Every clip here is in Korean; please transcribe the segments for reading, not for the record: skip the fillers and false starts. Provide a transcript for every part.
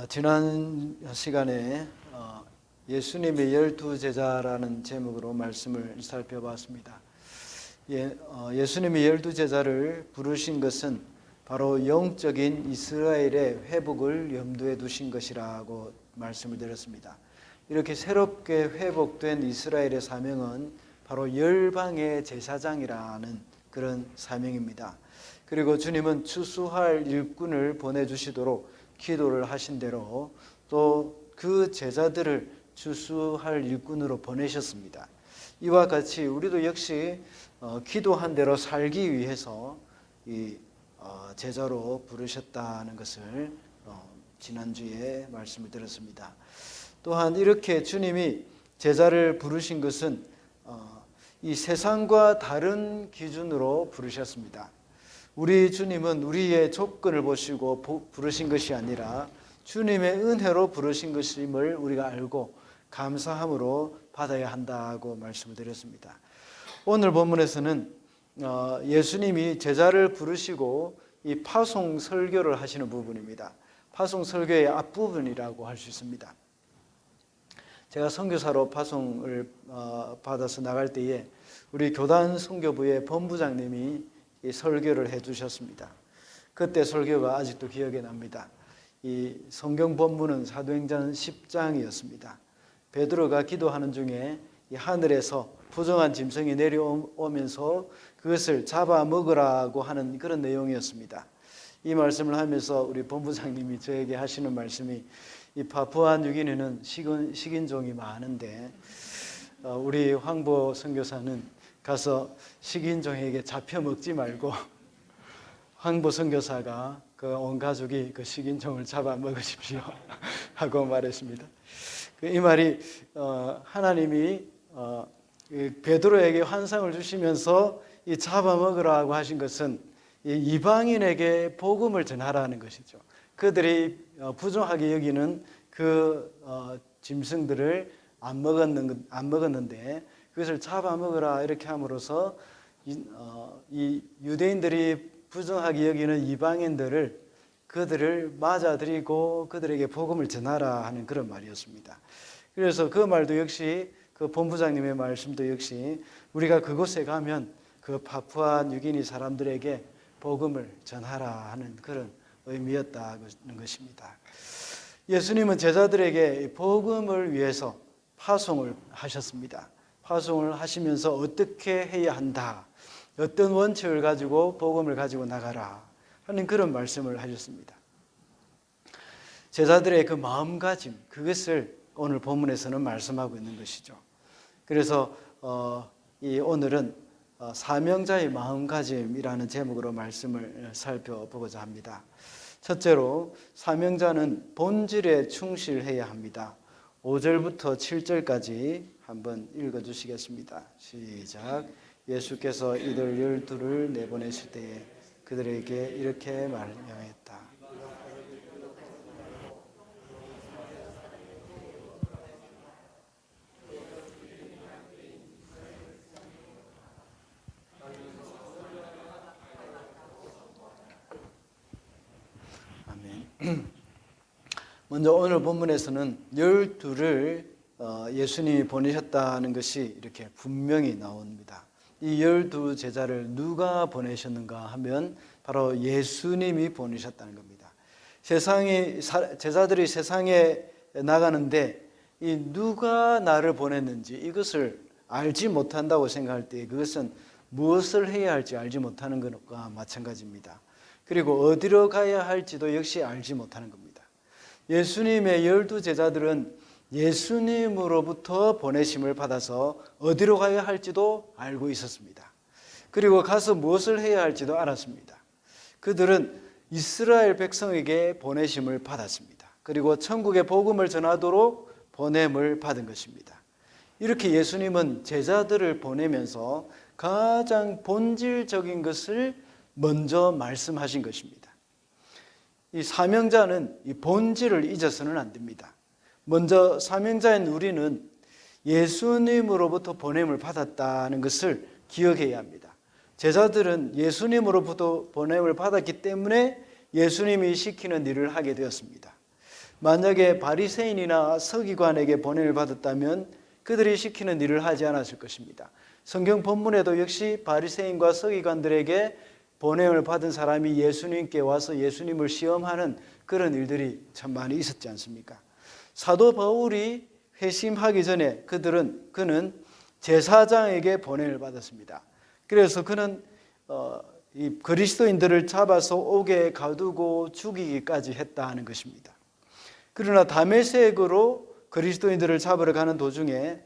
지난 시간에 예수님의 12제자라는 제목으로 말씀을 살펴봤습니다. 예수님이 12제자를 부르신 것은 바로 영적인 이스라엘의 회복을 염두에 두신 것이라고 말씀을 드렸습니다. 이렇게 새롭게 회복된 이스라엘의 사명은 바로 열방의 제사장이라는 그런 사명입니다. 그리고 주님은 추수할 일꾼을 보내주시도록 기도를 하신 대로 또 그 제자들을 추수할 일꾼으로 보내셨습니다. 이와 같이 우리도 역시 기도한 대로 살기 위해서 이 제자로 부르셨다는 것을 지난주에 말씀을 드렸습니다. 또한 이렇게 주님이 제자를 부르신 것은 이 세상과 다른 기준으로 부르셨습니다. 우리 주님은 우리의 조건을 보시고 부르신 것이 아니라 주님의 은혜로 부르신 것임을 우리가 알고 감사함으로 받아야 한다고 말씀을 드렸습니다. 오늘 본문에서는 예수님이 제자를 부르시고 이 파송 설교를 하시는 부분입니다. 파송 설교의 앞부분이라고 할 수 있습니다. 제가 선교사로 파송을 받아서 나갈 때에 우리 교단 선교부의 본부장님이 이 설교를 해주셨습니다. 그때 설교가 아직도 기억에 납니다. 이 성경 본문은 사도행전 10장이었습니다. 베드로가 기도하는 중에 이 하늘에서 부정한 짐승이 내려오면서 그것을 잡아먹으라고 하는 그런 내용이었습니다. 이 말씀을 하면서 우리 본부장님이 저에게 하시는 말씀이 이 파푸아뉴기니는 식인종이 많은데 우리 황보 선교사는 가서 식인종에게 잡혀 먹지 말고 황보 선교사가 그 온 가족이 그 식인종을 잡아 먹으십시오 하고 말했습니다. 이 말이 하나님이 베드로에게 환상을 주시면서 이 잡아 먹으라고 하신 것은 이방인에게 복음을 전하라는 것이죠. 그들이 부정하게 여기는 그 짐승들을 안 먹었는데 그것을 잡아먹으라 이렇게 함으로써 이 유대인들이 부정하게 여기는 이방인들을 그들을 맞아들이고 그들에게 복음을 전하라 하는 그런 말이었습니다. 그래서 그 말도 역시 그 본부장님의 말씀도 역시 우리가 그곳에 가면 그 파푸아 뉴기니 사람들에게 복음을 전하라 하는 그런 의미였다는 것입니다. 예수님은 제자들에게 복음을 위해서 파송을 하셨습니다. 파송을 하시면서 어떻게 해야 한다, 어떤 원칙을 가지고 복음을 가지고 나가라 하는 그런 말씀을 하셨습니다. 제자들의 그 마음가짐, 그것을 오늘 본문에서는 말씀하고 있는 것이죠. 그래서 오늘은 사명자의 마음가짐이라는 제목으로 말씀을 살펴보고자 합니다. 첫째로 사명자는 본질에 충실해야 합니다. 5절부터 7절까지 한번 읽어주시겠습니다. 시작. 예수께서 이들 12를 내보내실 때에 그들에게 이렇게 말명했다. 아멘. 먼저 오늘 본문에서는 12를 예수님이 보내셨다는 것이 이렇게 분명히 나옵니다. 이 12 제자를 누가 보내셨는가 하면 바로 예수님이 보내셨다는 겁니다. 제자들이 세상에 나가는데 이 누가 나를 보냈는지 이것을 알지 못한다고 생각할 때 그것은 무엇을 해야 할지 알지 못하는 것과 마찬가지입니다. 그리고 어디로 가야 할지도 역시 알지 못하는 겁니다. 예수님의 12 제자들은 예수님으로부터 보내심을 받아서 어디로 가야 할지도 알고 있었습니다. 그리고 가서 무엇을 해야 할지도 알았습니다. 그들은 이스라엘 백성에게 보내심을 받았습니다. 그리고 천국의 복음을 전하도록 보냄을 받은 것입니다. 이렇게 예수님은 제자들을 보내면서 가장 본질적인 것을 먼저 말씀하신 것입니다. 이 사명자는 이 본질을 잊어서는 안 됩니다. 먼저 사명자인 우리는 예수님으로부터 보냄을 받았다는 것을 기억해야 합니다. 제자들은 예수님으로부터 보냄을 받았기 때문에 예수님이 시키는 일을 하게 되었습니다. 만약에 바리새인이나 서기관에게 보냄을 받았다면 그들이 시키는 일을 하지 않았을 것입니다. 성경 본문에도 역시 바리새인과 서기관들에게 보냄을 받은 사람이 예수님께 와서 예수님을 시험하는 그런 일들이 참 많이 있었지 않습니까? 사도 바울이 회심하기 전에 그는 제사장에게 보냄을 받았습니다. 그래서 그는 이 그리스도인들을 잡아서 옥에 가두고 죽이기까지 했다는 것입니다. 그러나 다메섹으로 그리스도인들을 잡으러 가는 도중에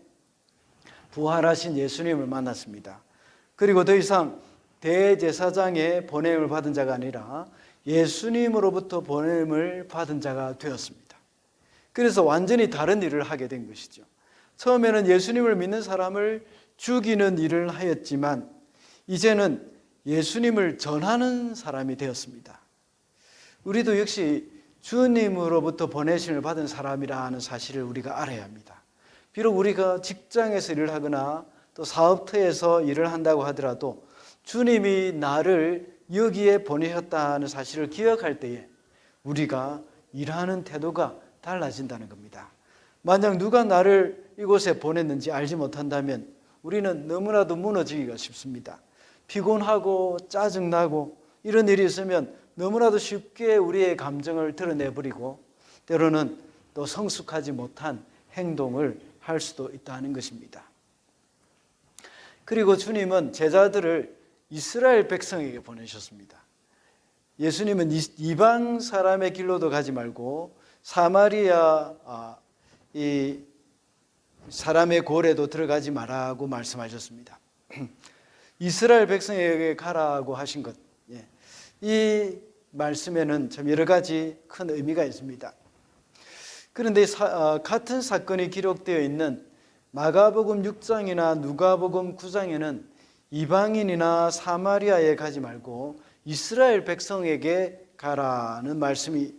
부활하신 예수님을 만났습니다. 그리고 더 이상 대제사장의 보냄을 받은 자가 아니라 예수님으로부터 보냄을 받은 자가 되었습니다. 그래서 완전히 다른 일을 하게 된 것이죠. 처음에는 예수님을 믿는 사람을 죽이는 일을 하였지만 이제는 예수님을 전하는 사람이 되었습니다. 우리도 역시 주님으로부터 보내심을 받은 사람이라는 사실을 우리가 알아야 합니다. 비록 우리가 직장에서 일을 하거나 또 사업터에서 일을 한다고 하더라도 주님이 나를 여기에 보내셨다는 사실을 기억할 때에 우리가 일하는 태도가 달라진다는 겁니다. 만약 누가 나를 이곳에 보냈는지 알지 못한다면 우리는 너무나도 무너지기가 쉽습니다. 피곤하고 짜증나고 이런 일이 있으면 너무나도 쉽게 우리의 감정을 드러내버리고 때로는 또 성숙하지 못한 행동을 할 수도 있다는 것입니다. 그리고 주님은 제자들을 이스라엘 백성에게 보내셨습니다. 예수님은 이방 사람의 길로도 가지 말고 사마리아 이 사람의 고래도 들어가지 말라고 말씀하셨습니다. 이스라엘 백성에게 가라고 하신 것, 이 말씀에는 참 여러 가지 큰 의미가 있습니다. 그런데 같은 사건이 기록되어 있는 마가복음 6장이나 누가복음 9장에는 이방인이나 사마리아에 가지 말고 이스라엘 백성에게 가라는 말씀이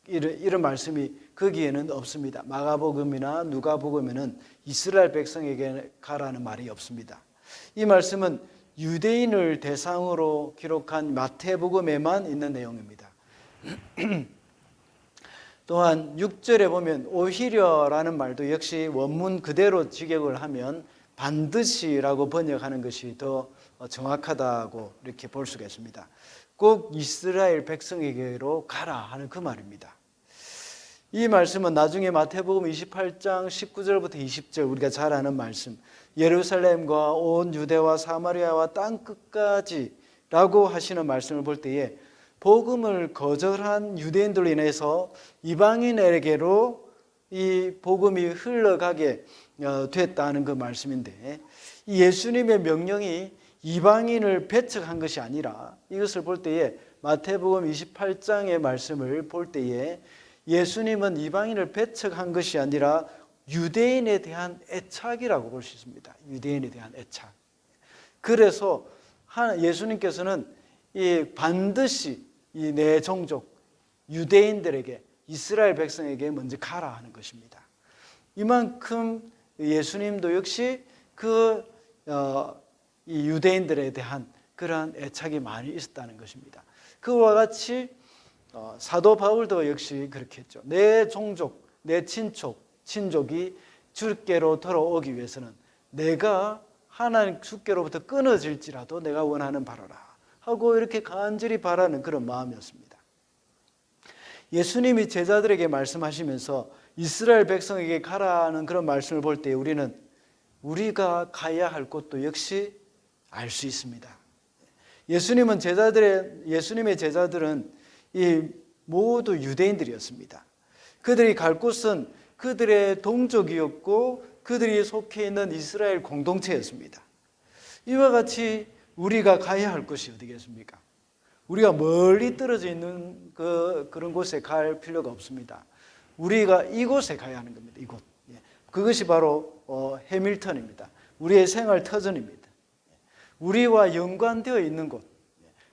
이런 말씀이 거기에는 없습니다. 마가복음이나 누가복음에는 이스라엘 백성에게 가라는 말이 없습니다. 이 말씀은 유대인을 대상으로 기록한 마태복음에만 있는 내용입니다. 또한 6절에 보면 오히려라는 말도 역시 원문 그대로 직역을 하면 반드시라고 번역하는 것이 더 정확하다고 이렇게 볼 수가 있습니다. 꼭 이스라엘 백성에게로 가라 하는 그 말입니다. 이 말씀은 나중에 마태복음 28장 19절부터 20절 우리가 잘 아는 말씀, 예루살렘과 온 유대와 사마리아와 땅 끝까지라고 하시는 말씀을 볼 때에 복음을 거절한 유대인들로 인해서 이방인에게로 이 복음이 흘러가게 됐다는 그 말씀인데, 이 예수님의 명령이 이방인을 배척한 것이 아니라 이것을 볼 때에 마태복음 28장의 말씀을 볼 때에 예수님은 이방인을 배척한 것이 아니라 유대인에 대한 애착이라고 볼 수 있습니다. 유대인에 대한 애착. 그래서 예수님께서는 반드시 이 내 종족 유대인들에게 이스라엘 백성에게 먼저 가라 하는 것입니다. 이만큼 예수님도 역시 이 유대인들에 대한 그러한 애착이 많이 있었다는 것입니다. 그와 같이 사도 바울도 역시 그렇게 했죠. 내 종족, 내 친족이 주께로 돌아오기 위해서는 내가 하나님 주께로부터 끊어질지라도 내가 원하는 바라라 하고 이렇게 간절히 바라는 그런 마음이었습니다. 예수님이 제자들에게 말씀하시면서 이스라엘 백성에게 가라는 그런 말씀을 볼 때 우리는 우리가 가야 할 곳도 역시 알 수 있습니다. 예수님의 제자들은 모두 유대인들이었습니다. 그들이 갈 곳은 그들의 동족이었고 그들이 속해 있는 이스라엘 공동체였습니다. 이와 같이 우리가 가야 할 곳이 어디겠습니까? 우리가 멀리 떨어져 있는 그런 곳에 갈 필요가 없습니다. 우리가 이곳에 가야 하는 겁니다. 이곳. 그것이 바로 해밀턴입니다. 우리의 생활 터전입니다. 우리와 연관되어 있는 곳,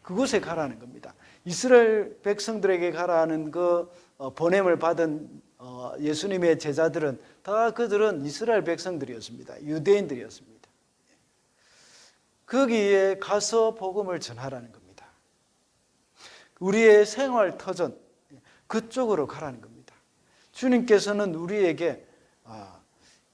그곳에 가라는 겁니다. 이스라엘 백성들에게 가라는 그 보냄을 받은 예수님의 제자들은 다 그들은 이스라엘 백성들이었습니다. 유대인들이었습니다. 거기에 가서 복음을 전하라는 겁니다. 우리의 생활 터전, 그쪽으로 가라는 겁니다. 주님께서는 우리에게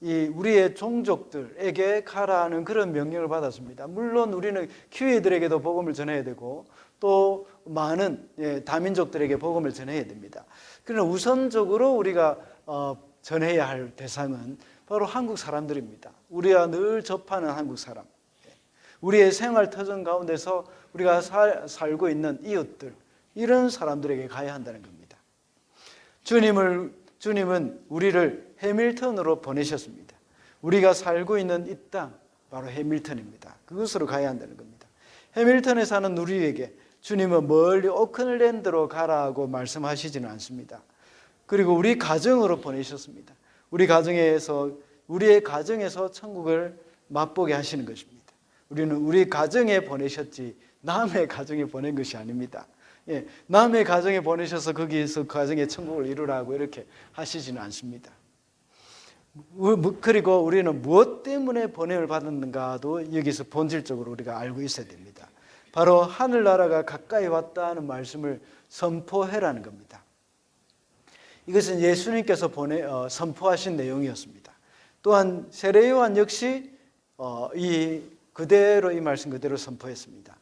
우리의 종족들에게 가라는 그런 명령을 받았습니다. 물론 우리는 키위들에게도 복음을 전해야 되고 또 많은 다민족들에게 복음을 전해야 됩니다. 그러나 우선적으로 우리가 전해야 할 대상은 바로 한국 사람들입니다. 우리가 늘 접하는 한국 사람, 우리의 생활 터전 가운데서 우리가 살고 있는 이웃들, 이런 사람들에게 가야 한다는 겁니다. 주님은 우리를 해밀턴으로 보내셨습니다. 우리가 살고 있는 이 땅, 바로 해밀턴입니다. 그곳으로 가야 한다는 겁니다. 해밀턴에 사는 우리에게 주님은 멀리 오클랜드로 가라고 말씀하시지는 않습니다. 그리고 우리 가정으로 보내셨습니다. 우리의 가정에서 천국을 맛보게 하시는 것입니다. 우리는 우리 가정에 보내셨지 남의 가정에 보낸 것이 아닙니다. 남의 가정에 보내셔서 거기에서 그 가정의 천국을 이루라고 이렇게 하시지는 않습니다. 그리고 우리는 무엇 때문에 보냄을 받았는가도 여기서 본질적으로 우리가 알고 있어야 됩니다. 바로 하늘나라가 가까이 왔다는 말씀을 선포해라는 겁니다. 이것은 예수님께서 선포하신 내용이었습니다. 또한 세례 요한 역시 그대로 이 말씀 그대로 선포했습니다.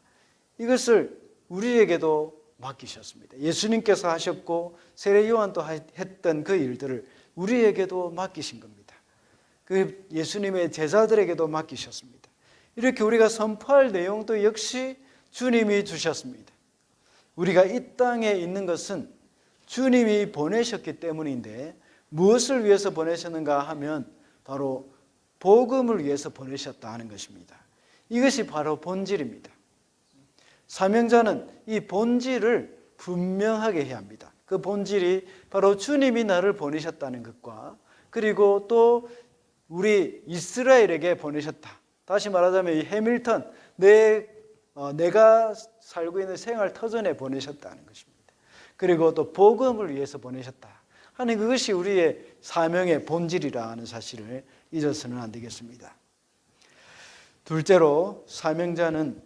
이것을 우리에게도 맡기셨습니다. 예수님께서 하셨고 세례 요한도 했던 그 일들을 우리에게도 맡기신 겁니다. 그 예수님의 제자들에게도 맡기셨습니다. 이렇게 우리가 선포할 내용도 역시 주님이 주셨습니다. 우리가 이 땅에 있는 것은 주님이 보내셨기 때문인데 무엇을 위해서 보내셨는가 하면 바로 복음을 위해서 보내셨다 하는 것입니다. 이것이 바로 본질입니다. 사명자는 이 본질을 분명하게 해야 합니다. 그 본질이 바로 주님이 나를 보내셨다는 것과 그리고 또 우리 이스라엘에게 보내셨다. 다시 말하자면 이 해밀턴, 내가 살고 있는 생활 터전에 보내셨다는 것입니다. 그리고 또 복음을 위해서 보내셨다 하는 그것이 우리의 사명의 본질이라는 사실을 잊어서는 안 되겠습니다. 둘째로 사명자는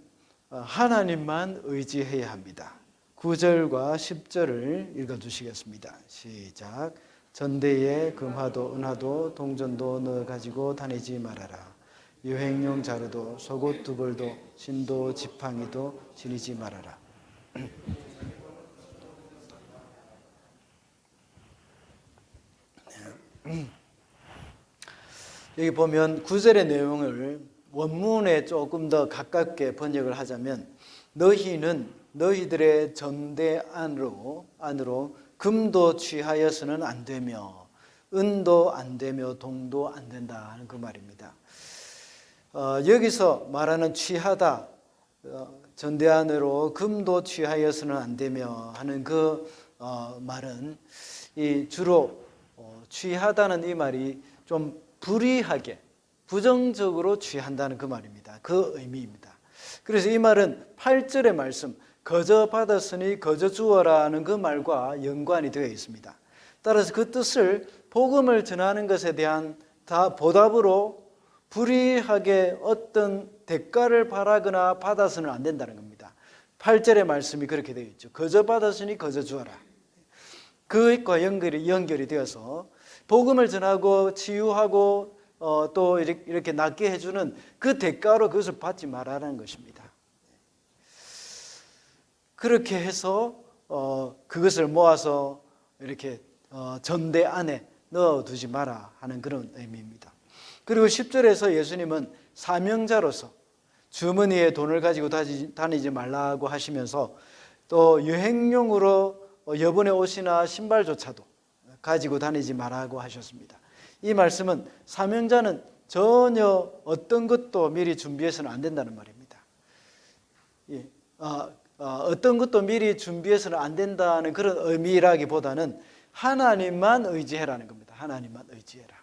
하나님만 의지해야 합니다. 9절과 10절을 읽어주시겠습니다. 시작. 전대에 금화도 은화도 동전도 넣어 가지고 다니지 말아라. 유행용 자루도 속옷 두 벌도 신도 지팡이도 지니지 말아라. 여기 보면 9절의 내용을 원문에 조금 더 가깝게 번역을 하자면 너희는 너희들의 전대 안으로 금도 취하여서는 안 되며 은도 안 되며 동도 안 된다 하는 그 말입니다. 여기서 말하는 취하다, 전대 안으로 금도 취하여서는 안 되며 하는 그 말은 주로 취하다는 이 말이 좀 불이하게 부정적으로 취한다는 그 말입니다. 그 의미입니다. 그래서 이 말은 8절의 말씀 거저 받았으니 거저 주어라는 그 말과 연관이 되어 있습니다. 따라서 그 뜻을 복음을 전하는 것에 대한 보답으로 불이하게 어떤 대가를 바라거나 받아서는 안 된다는 겁니다. 8절의 말씀이 그렇게 되어 있죠. 거저 받았으니 거저 주어라. 그것과 연결이 되어서 복음을 전하고 치유하고 또 이렇게 낫게 해주는 그 대가로 그것을 받지 말라는 것입니다. 그렇게 해서 그것을 모아서 이렇게 전대 안에 넣어두지 마라 하는 그런 의미입니다. 그리고 10절에서 예수님은 사명자로서 주머니에 돈을 가지고 다니지 말라고 하시면서 또 여행용으로 여분의 옷이나 신발조차도 가지고 다니지 말라고 하셨습니다. 이 말씀은 사명자는 전혀 어떤 것도 미리 준비해서는 안 된다는 말입니다. 어떤 것도 미리 준비해서는 안 된다는 그런 의미라기보다는 하나님만 의지해라는 겁니다. 하나님만 의지해라.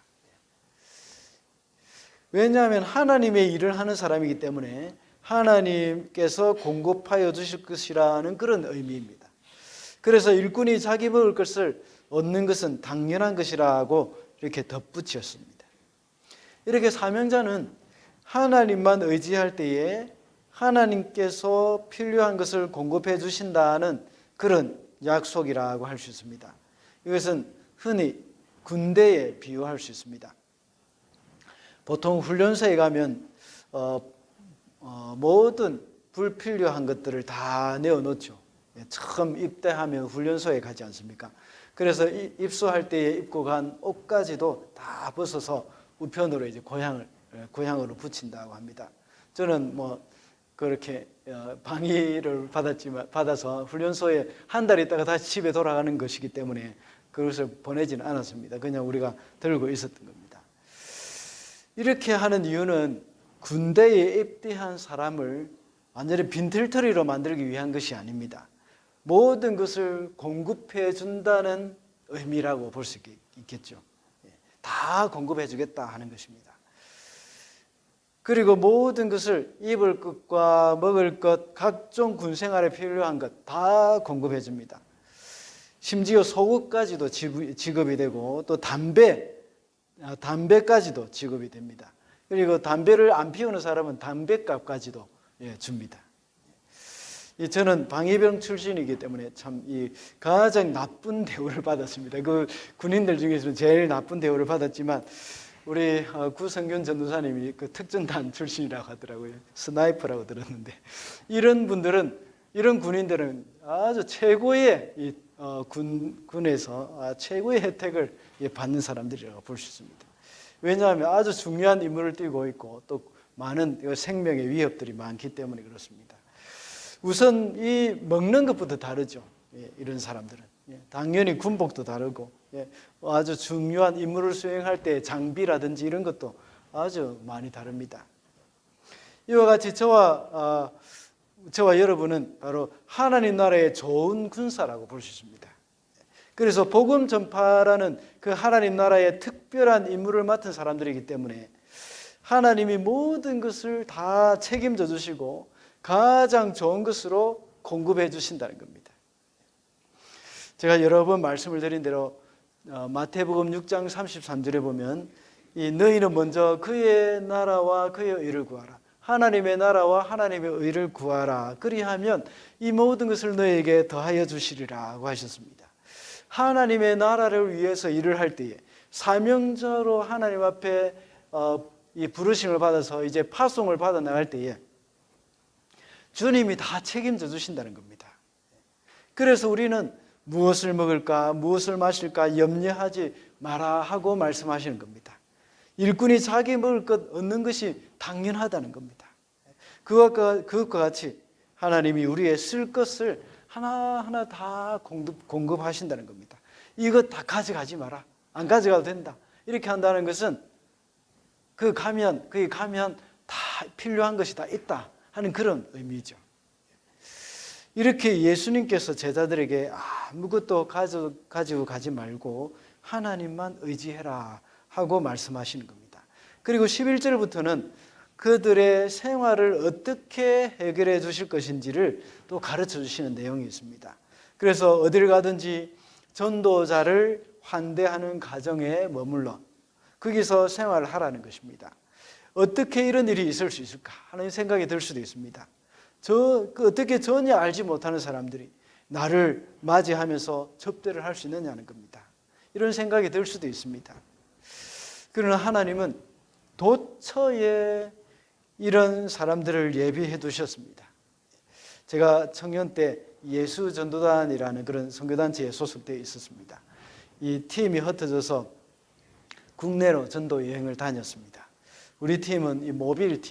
왜냐하면 하나님의 일을 하는 사람이기 때문에 하나님께서 공급하여 주실 것이라는 그런 의미입니다. 그래서 일꾼이 자기 먹을 것을 얻는 것은 당연한 것이라고 이렇게 덧붙였습니다. 이렇게 사명자는 하나님만 의지할 때에 하나님께서 필요한 것을 공급해 주신다는 그런 약속이라고 할 수 있습니다. 이것은 흔히 군대에 비유할 수 있습니다. 보통 훈련소에 가면 모든 불필요한 것들을 다 내어놓죠. 처음 입대하면 훈련소에 가지 않습니까? 그래서 입소할 때에 입고 간 옷까지도 다 벗어서 우편으로 이제 고향으로 붙인다고 합니다. 저는 그렇게 방위를 받아서 훈련소에 한 달 있다가 다시 집에 돌아가는 것이기 때문에 그것을 보내지는 않았습니다. 그냥 우리가 들고 있었던 겁니다. 이렇게 하는 이유는 군대에 입대한 사람을 완전히 빈털터리로 만들기 위한 것이 아닙니다. 모든 것을 공급해 준다는 의미라고 볼 수 있겠죠. 다 공급해 주겠다 하는 것입니다. 그리고 모든 것을 입을 것과 먹을 것, 각종 군생활에 필요한 것 다 공급해 줍니다. 심지어 속옷까지도 지급이 되고 또 담배까지도 지급이 됩니다. 그리고 담배를 안 피우는 사람은 담배값까지도 줍니다. 저는 방위병 출신이기 때문에 참 가장 나쁜 대우를 받았습니다. 그 군인들 중에서는 제일 나쁜 대우를 받았지만 우리 구성균 전도사님이 그 특전단 출신이라고 하더라고요. 스나이퍼라고 들었는데 이런 군인들은 아주 최고의 군에서 최고의 혜택을 받는 사람들이라고 볼 수 있습니다. 왜냐하면 아주 중요한 임무를 띠고 있고 또 많은 생명의 위협들이 많기 때문에 그렇습니다. 우선 이 먹는 것부터 다르죠. 이런 사람들은 당연히 군복도 다르고 아주 중요한 임무를 수행할 때 장비라든지 이런 것도 아주 많이 다릅니다. 이와 같이 저와 여러분은 바로 하나님 나라의 좋은 군사라고 볼 수 있습니다. 그래서 복음 전파라는 그 하나님 나라의 특별한 임무를 맡은 사람들이기 때문에 하나님이 모든 것을 다 책임져 주시고 가장 좋은 것으로 공급해 주신다는 겁니다. 제가 여러 번 말씀을 드린 대로 마태복음 6장 33절에 보면 너희는 먼저 그의 나라와 그의 의를 구하라. 하나님의 나라와 하나님의 의를 구하라. 그리하면 이 모든 것을 너희에게 더하여 주시리라고 하셨습니다. 하나님의 나라를 위해서 일을 할 때에 사명자로 하나님 앞에 이 부르심을 받아서 이제 파송을 받아 나갈 때에 주님이 다 책임져 주신다는 겁니다. 그래서 우리는 무엇을 먹을까, 무엇을 마실까 염려하지 마라 하고 말씀하시는 겁니다. 일꾼이 자기 먹을 것 얻는 것이 당연하다는 겁니다. 그것과 같이 하나님이 우리의 쓸 것을 하나하나 다 공급하신다는 겁니다. 이것 다 가져가지 마라. 안 가져가도 된다. 이렇게 한다는 것은 거기 가면 다 필요한 것이 다 있다 하는 그런 의미죠. 이렇게 예수님께서 제자들에게 아무것도 가지고 가지 말고 하나님만 의지해라 하고 말씀하시는 겁니다. 그리고 11절부터는 그들의 생활을 어떻게 해결해 주실 것인지를 또 가르쳐 주시는 내용이 있습니다. 그래서 어딜 가든지 전도자를 환대하는 가정에 머물러 거기서 생활을 하라는 것입니다. 어떻게 이런 일이 있을 수 있을까 하는 생각이 들 수도 있습니다. 어떻게 전혀 알지 못하는 사람들이 나를 맞이하면서 접대를 할 수 있느냐는 겁니다. 이런 생각이 들 수도 있습니다. 그러나 하나님은 도처에 이런 사람들을 예비해 두셨습니다. 제가 청년 때 예수전도단이라는 그런 선교단체에 소속되어 있었습니다. 이 팀이 흩어져서 국내로 전도 여행을 다녔습니다. 우리 팀은 이 모빌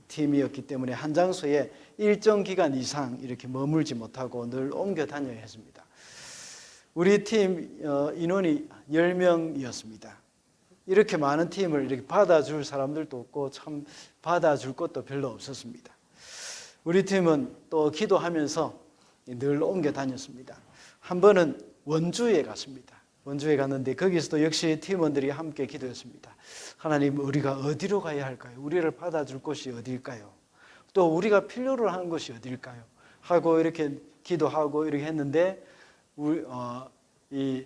팀이었기 때문에 한 장소에 일정 기간 이상 이렇게 머물지 못하고 늘 옮겨 다녀야 했습니다. 우리 팀 인원이 10명이었습니다. 이렇게 많은 팀을 이렇게 받아줄 사람들도 없고 참 받아줄 것도 별로 없었습니다. 우리 팀은 또 기도하면서 늘 옮겨 다녔습니다. 한 번은 원주에 갔습니다. 원주에 갔는데 거기서도 역시 팀원들이 함께 기도했습니다. 하나님, 우리가 어디로 가야 할까요? 우리를 받아줄 곳이 어디일까요? 또 우리가 필요로 하는 곳이 어디일까요? 하고 이렇게 기도하고 이렇게 했는데 이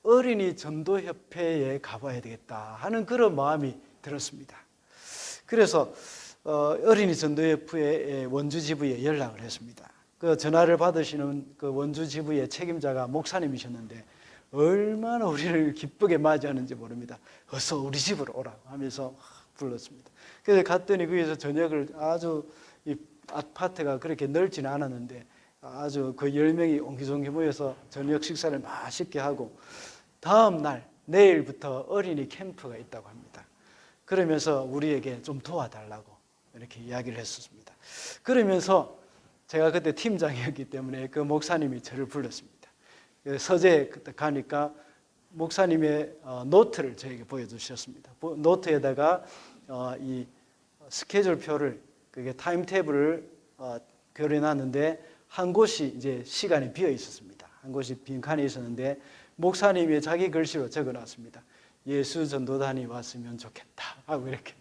어린이 전도협회에 가봐야 되겠다 하는 그런 마음이 들었습니다. 그래서 어린이 전도협회 원주 지부에 연락을 했습니다. 그 전화를 받으시는 그 원주 지부의 책임자가 목사님이셨는데 얼마나 우리를 기쁘게 맞이하는지 모릅니다. 어서 우리 집으로 오라고 하면서 불렀습니다. 그래서 갔더니 거기서 저녁을 아주, 이 아파트가 그렇게 넓지는 않았는데 아주 그 10명이 옹기종기 모여서 저녁 식사를 맛있게 하고, 다음 날 내일부터 어린이 캠프가 있다고 합니다. 그러면서 우리에게 좀 도와달라고 이렇게 이야기를 했었습니다. 그러면서 제가 그때 팀장이었기 때문에 그 목사님이 저를 불렀습니다. 서재에 가니까 목사님의 노트를 저에게 보여주셨습니다. 노트에다가 이 스케줄표를, 그게 타임테이블을 그려놨는데 한 곳이 이제 시간이 비어 있었습니다. 한 곳이 빈칸이 있었는데 목사님이 자기 글씨로 적어놨습니다. 예수 전도단이 왔으면 좋겠다 하고 이렇게.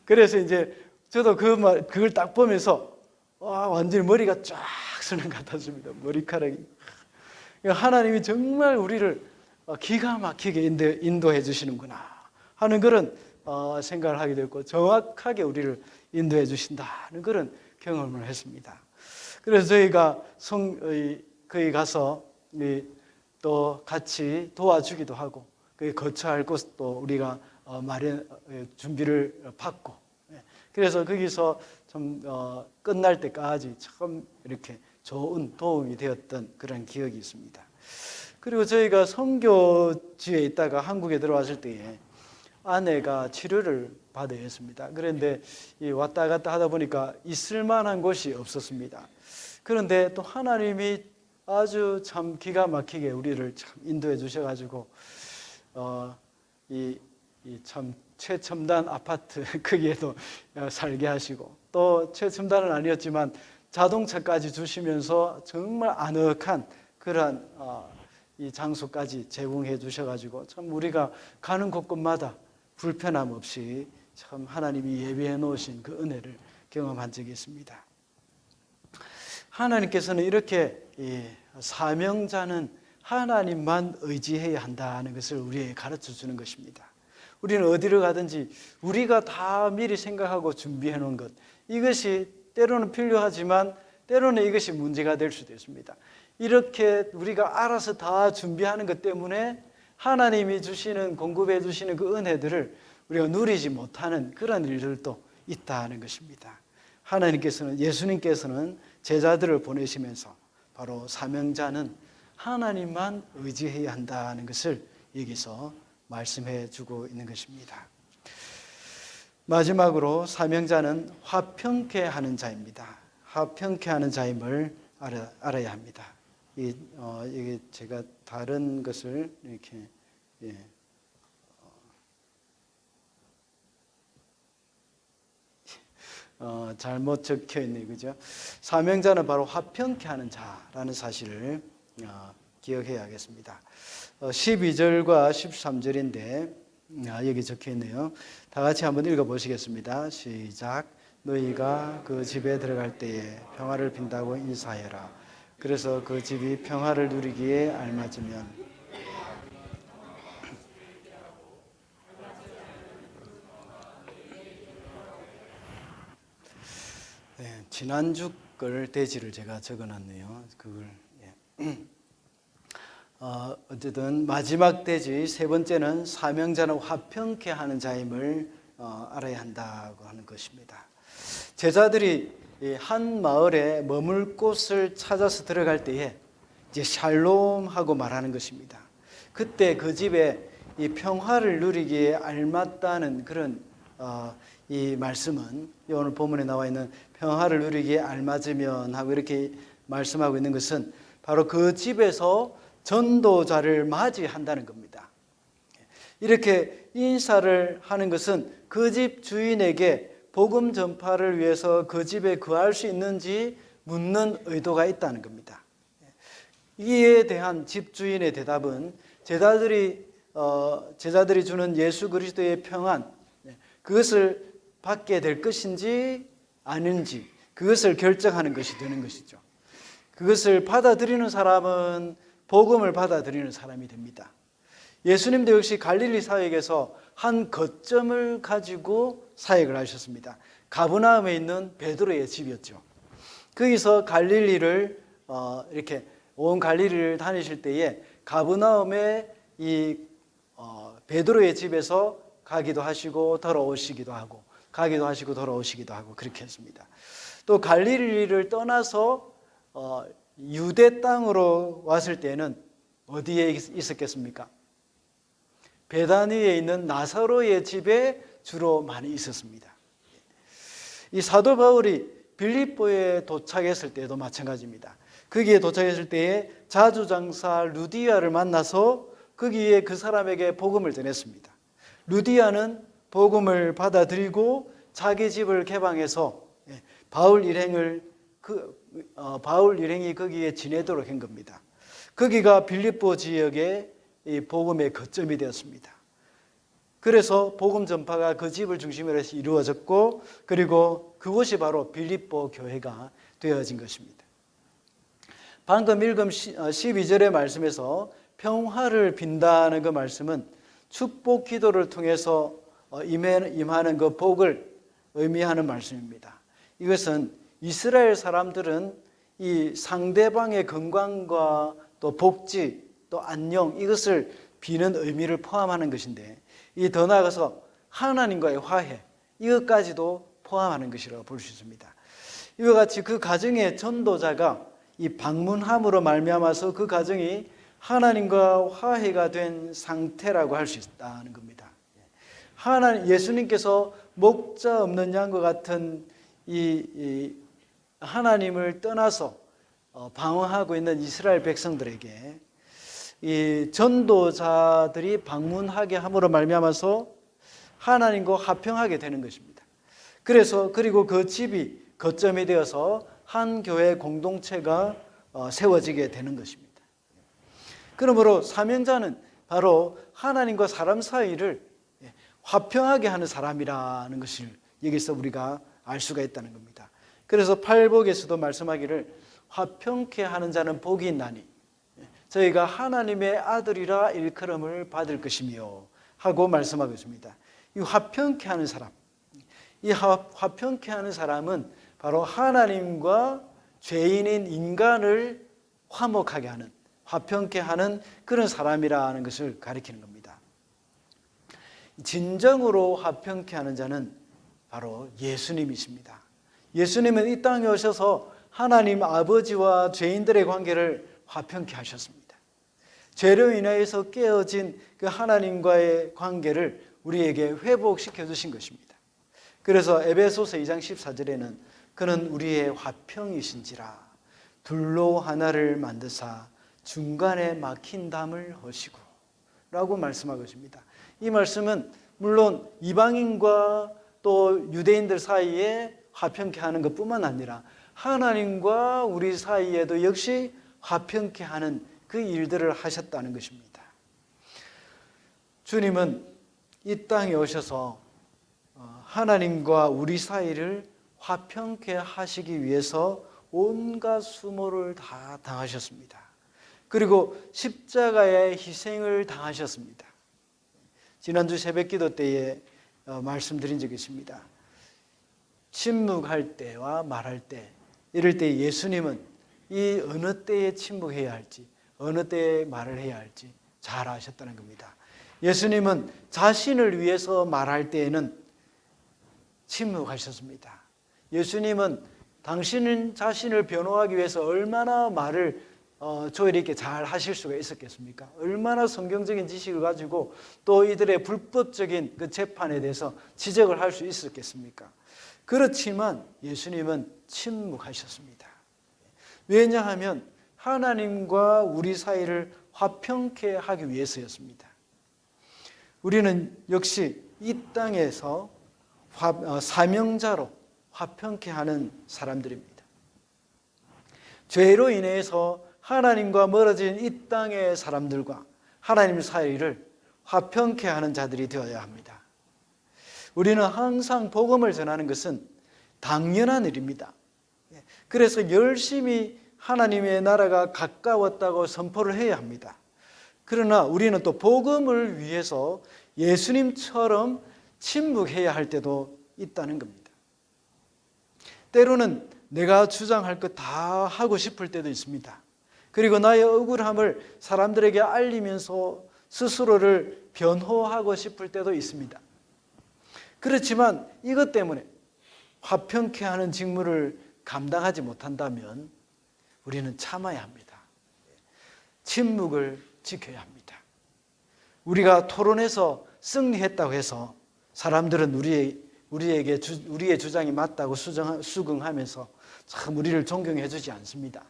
그래서 이제 저도 그걸 딱 보면서 완전히 머리가 쫙 서는 것 같았습니다. 머리카락이. 하나님이 정말 우리를 기가 막히게 인도해 주시는구나 하는 그런 생각을 하게 됐고, 정확하게 우리를 인도해 주신다는 그런 경험을 했습니다. 그래서 저희가 거기 가서 또 같이 도와주기도 하고, 거기 거처할 곳도 우리가 준비를 받고, 그래서 거기서 좀 끝날 때까지 참 이렇게 좋은 도움이 되었던 그런 기억이 있습니다. 그리고 저희가 선교지에 있다가 한국에 들어왔을 때에 아내가 치료를 받아야 했습니다. 그런데 왔다 갔다 하다 보니까 있을 만한 곳이 없었습니다. 그런데 또 하나님이 아주 참 기가 막히게 우리를 참 인도해 주셔가지고 이 참 최첨단 아파트 거기에도 살게 하시고, 또 최첨단은 아니었지만 자동차까지 주시면서 정말 아늑한 그러한 이 장소까지 제공해 주셔가지고 참 우리가 가는 곳곳마다 불편함 없이 참 하나님이 예비해 놓으신 그 은혜를 경험한 적이 있습니다. 하나님께서는 이렇게 사명자는 하나님만 의지해야 한다는 것을 우리에게 가르쳐 주는 것입니다. 우리는 어디로 가든지 우리가 다 미리 생각하고 준비해 놓은 것, 이것이 때로는 필요하지만 때로는 이것이 문제가 될 수도 있습니다. 이렇게 우리가 알아서 다 준비하는 것 때문에 하나님이 주시는, 공급해 주시는 그 은혜들을 우리가 누리지 못하는 그런 일들도 있다는 것입니다. 예수님께서는 제자들을 보내시면서 바로 사명자는 하나님만 의지해야 한다는 것을 여기서 말씀해 주고 있는 것입니다. 마지막으로 사명자는 화평케 하는 자입니다. 화평케 하는 자임을 알아야 합니다. 이게 제가 다른 것을 이렇게 잘못 적혀 있네요, 그죠? 사명자는 바로 화평케 하는 자라는 사실을 기억해야겠습니다. 12절과 13절인데 여기 적혀 있네요. 다 같이 한번 읽어보시겠습니다. 시작. 너희가 그 집에 들어갈 때에 평화를 빈다고 인사해라. 그래서 그 집이 평화를 누리기에 알맞으면 지난주 걸 대지를 제가 적어놨네요. 그걸 어쨌든 마지막 대지 세 번째는 사명자는 화평케 하는 자임을 알아야 한다고 하는 것입니다. 제자들이 한 마을에 머물 곳을 찾아서 들어갈 때에 이제 샬롬하고 말하는 것입니다. 그때 그 집에 이 평화를 누리기에 알맞다는 그런 이 말씀은, 오늘 본문에 나와 있는 평화를 누리기에 알맞으면 하고 이렇게 말씀하고 있는 것은 바로 그 집에서 전도자를 맞이한다는 겁니다. 이렇게 인사를 하는 것은 그 집 주인에게 복음 전파를 위해서 그 집에 거할 수 있는지 묻는 의도가 있다는 겁니다. 이에 대한 집주인의 대답은 제자들이 주는 예수 그리스도의 평안, 그것을 받게 될 것인지 아닌지, 그것을 결정하는 것이 되는 것이죠. 그것을 받아들이는 사람은 복음을 받아들이는 사람이 됩니다. 예수님도 역시 갈릴리 사역에서 한 거점을 가지고 사역을 하셨습니다. 가브나움에 있는 베드로의 집이었죠. 거기서 갈릴리를 이렇게 온 갈릴리를 다니실 때에 가브나움에 이 베드로의 집에서 가기도 하시고 돌아오시기도 하고 가기도 하시고 돌아오시기도 하고 그렇게 했습니다. 또 갈릴리를 떠나서 유대 땅으로 왔을 때는 어디에 있었겠습니까? 베다니에 있는 나사로의 집에 주로 많이 있었습니다. 이 사도 바울이 빌립보에 도착했을 때도 마찬가지입니다. 거기에 도착했을 때에 자주장사 루디아를 만나서 거기에 그 사람에게 복음을 전했습니다. 루디아는 복음을 받아들이고 자기 집을 개방해서 바울 일행이 거기에 지내도록 한 겁니다. 거기가 빌립보 지역의 복음의 거점이 되었습니다. 그래서 복음 전파가 그 집을 중심으로 해서 이루어졌고, 그리고 그곳이 바로 빌립보 교회가 되어진 것입니다. 방금 읽은 12절의 말씀에서 평화를 빈다는 그 말씀은 축복 기도를 통해서 임하는 그 복을 의미하는 말씀입니다. 이것은 이스라엘 사람들은 이 상대방의 건강과 또 복지 또 안녕 이것을 비는 의미를 포함하는 것인데, 이 더 나아가서 하나님과의 화해 이것까지도 포함하는 것이라고 볼 수 있습니다. 이와 같이 그 가정의 전도자가 이 방문함으로 말미암아서 그 가정이 하나님과 화해가 된 상태라고 할 수 있다는 겁니다. 예수님께서 목자 없는 양과 같은 이 하나님을 떠나서 방황하고 있는 이스라엘 백성들에게 이 전도자들이 방문하게 함으로 말미암아서 하나님과 화평하게 되는 것입니다. 그리고 그 집이 거점이 되어서 한 교회 공동체가 세워지게 되는 것입니다. 그러므로 사명자는 바로 하나님과 사람 사이를 화평하게 하는 사람이라는 것을 여기서 우리가 알 수가 있다는 겁니다. 그래서 팔복에서도 말씀하기를 화평케 하는 자는 복이 있나니 저희가 하나님의 아들이라 일컬음을 받을 것이며 하고 말씀하고 있습니다. 이 화평케 하는 사람, 이 화평케 하는 사람은 바로 하나님과 죄인인 인간을 화목하게 하는, 화평케 하는 그런 사람이라는 것을 가리키는 겁니다. 진정으로 화평케 하는 자는 바로 예수님이십니다. 예수님은 이 땅에 오셔서 하나님 아버지와 죄인들의 관계를 화평케 하셨습니다. 죄로 인하여서 깨어진 그 하나님과의 관계를 우리에게 회복시켜 주신 것입니다. 그래서 에베소서 2장 14절에는 그는 우리의 화평이신지라 둘로 하나를 만드사 중간에 막힌 담을 허시고 라고 말씀하고 있습니다. 이 말씀은 물론 이방인과 또 유대인들 사이에 화평케 하는 것뿐만 아니라 하나님과 우리 사이에도 역시 화평케 하는 그 일들을 하셨다는 것입니다. 주님은 이 땅에 오셔서 하나님과 우리 사이를 화평케 하시기 위해서 온갖 수모를 다 당하셨습니다. 그리고 십자가의 희생을 당하셨습니다. 지난주 새벽기도 때에 말씀드린 적이 있습니다. 침묵할 때와 말할 때, 이럴 때 예수님은 이 어느 때에 침묵해야 할지 어느 때에 말을 해야 할지 잘 아셨다는 겁니다. 예수님은 자신을 위해서 말할 때에는 침묵하셨습니다. 예수님은 당신은 자신을 변호하기 위해서 얼마나 말을 조율 있게 잘 하실 수가 있었겠습니까? 얼마나 성경적인 지식을 가지고 또 이들의 불법적인 그 재판에 대해서 지적을 할 수 있었겠습니까? 그렇지만 예수님은 침묵하셨습니다. 왜냐하면 하나님과 우리 사이를 화평케 하기 위해서였습니다. 우리는 역시 이 땅에서 사명자로 화평케 하는 사람들입니다. 죄로 인해서 하나님과 멀어진 이 땅의 사람들과 하나님 사이를 화평케 하는 자들이 되어야 합니다. 우리는 항상 복음을 전하는 것은 당연한 일입니다. 그래서 열심히 하나님의 나라가 가까웠다고 선포를 해야 합니다. 그러나 우리는 또 복음을 위해서 예수님처럼 침묵해야 할 때도 있다는 겁니다. 때로는 내가 주장할 것 다 하고 싶을 때도 있습니다. 그리고 나의 억울함을 사람들에게 알리면서 스스로를 변호하고 싶을 때도 있습니다. 그렇지만 이것 때문에 화평케 하는 직무를 감당하지 못한다면 우리는 참아야 합니다. 침묵을 지켜야 합니다. 우리가 토론해서 승리했다고 해서 사람들은 우리의 주장이 맞다고 수긍하면서 참 우리를 존경해 주지 않습니다.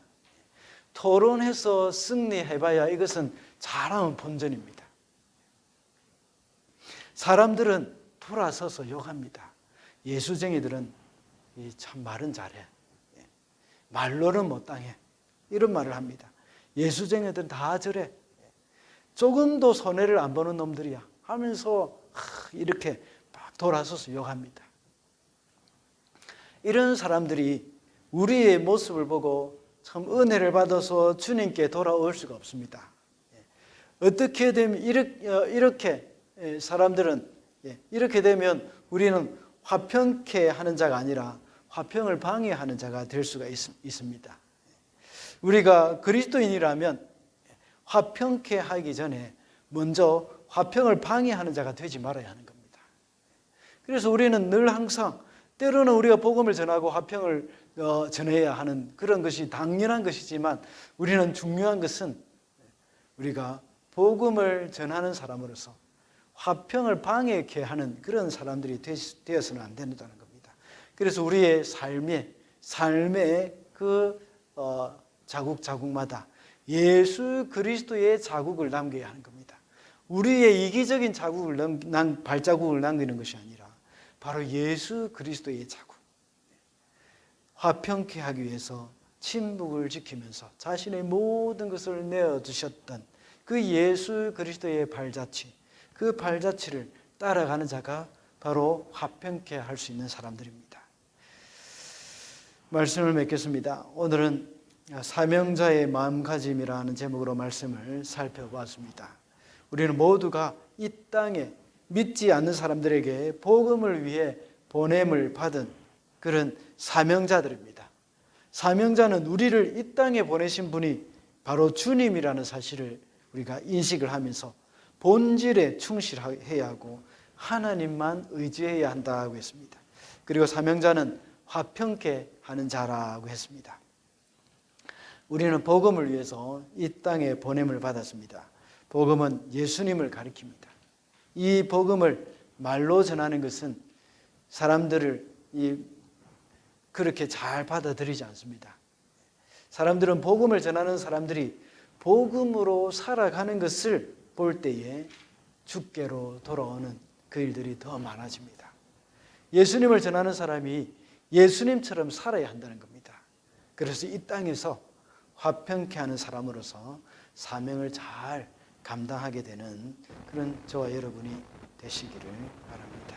토론해서 승리해봐야 이것은 잘하면 본전입니다. 사람들은 돌아서서 욕합니다. 예수쟁이들은 참 말은 잘해. 말로는 못 당해. 이런 말을 합니다. 예수쟁이들은 다 저래. 조금도 손해를 안 보는 놈들이야 하면서 이렇게 막 돌아서서 욕합니다. 이런 사람들이 우리의 모습을 보고 참 은혜를 받아서 주님께 돌아올 수가 없습니다. 어떻게 되면 이렇게 사람들은 이렇게 되면 우리는 화평케 하는 자가 아니라 화평을 방해하는 자가 될 수가 있습니다. 우리가 그리스도인이라면 화평케 하기 전에 먼저 화평을 방해하는 자가 되지 말아야 하는 겁니다. 그래서 우리는 늘 항상 때로는 우리가 복음을 전하고 화평을 전해야 하는 그런 것이 당연한 것이지만 우리는 중요한 것은 우리가 복음을 전하는 사람으로서 화평을 방해케 하는 그런 사람들이 되어서는 안 된다는 겁니다. 그래서 우리의 삶의 그 자국마다 예수 그리스도의 자국을 남겨야 하는 겁니다. 우리의 이기적인 발자국을 남기는 것이 아니라 바로 예수 그리스도의 자국. 화평케 하기 위해서 침묵을 지키면서 자신의 모든 것을 내어두셨던 그 예수 그리스도의 발자취, 그 발자취를 따라가는 자가 바로 화평케 할 수 있는 사람들입니다. 말씀을 맺겠습니다. 오늘은 사명자의 마음가짐이라는 제목으로 말씀을 살펴보았습니다. 우리는 모두가 이 땅에 믿지 않는 사람들에게 복음을 위해 보냄을 받은 그런 사명자들입니다. 사명자는 우리를 이 땅에 보내신 분이 바로 주님이라는 사실을 우리가 인식을 하면서 본질에 충실해야 하고 하나님만 의지해야 한다고 했습니다. 그리고 사명자는 화평케 하는 자라고 했습니다. 우리는 복음을 위해서 이 땅에 보냄을 받았습니다. 복음은 예수님을 가리킵니다. 이 복음을 말로 전하는 것은 사람들을 그렇게 잘 받아들이지 않습니다. 사람들은 복음을 전하는 사람들이 복음으로 살아가는 것을 볼 때에 주께로 돌아오는 그 일들이 더 많아집니다. 예수님을 전하는 사람이 예수님처럼 살아야 한다는 겁니다. 그래서 이 땅에서 화평케 하는 사람으로서 사명을 잘 감당하게 되는 그런 저와 여러분이 되시기를 바랍니다.